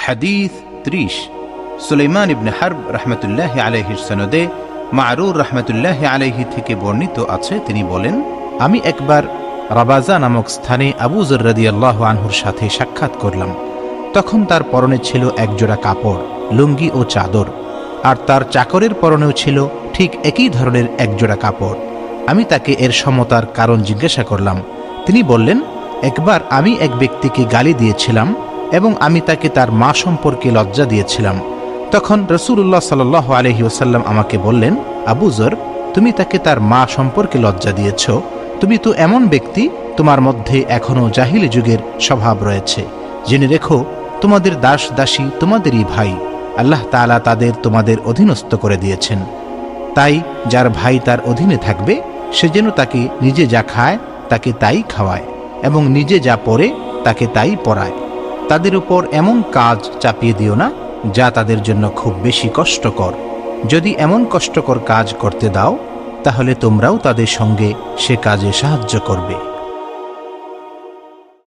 হাদিস 30 সুলাইমান ইবনে হারব রাহমাতুল্লাহি আলাইহির সনদে মারুর রাহমাতুল্লাহি আলাইহি থেকে বর্ণিত আছে, তিনি বলেন, আমি একবার রাবাজা নামক স্থানে আবু যর রাদিয়াল্লাহু আনহুর সাথে সাক্ষাৎ করলাম। তখন তার পরনে ছিল একজোড়া কাপড়, লুঙ্গি ও চাদর, আর তার চাকরের পরনেও ছিল ঠিক একই ধরনের একজোড়া কাপড়। আমি তাকে এর সমতার কারণ জিজ্ঞাসা করলাম। তিনি বললেন, একবার আমি এক ব্যক্তিকে গালি দিয়েছিলাম এবং আমি তাকে তার মা সম্পর্কে লজ্জা দিয়েছিলাম। তখন রাসূলুল্লাহ সাল্লাল্লাহু আলাইহি ওয়াসাল্লাম আমাকে বললেন, আবু যর, তুমি তাকে তার মা সম্পর্কে লজ্জা দিয়েছ। তুমি তো এমন ব্যক্তি, তোমার মধ্যে এখনও জাহিলি যুগের স্বভাব রয়েছে। জেনে রেখো, তোমাদের দাস দাসী তোমাদেরই ভাই। আল্লাহ তাআলা তাদের তোমাদের অধীনস্থ করে দিয়েছেন। তাই যার ভাই তার অধীনে থাকবে, সে যেন তাকে নিজে যা খায় তাকে তাই খাওয়ায় এবং নিজে যা পরে তাকে তাই পরায়। তাদের উপর এমন কাজ চাপিয়ে দিও না যা তাদের জন্য খুব বেশি কষ্টকর। যদি এমন কষ্টকর কাজ করতে দাও, তাহলে তোমরাও তাদের সঙ্গে সে কাজে সাহায্য করবে।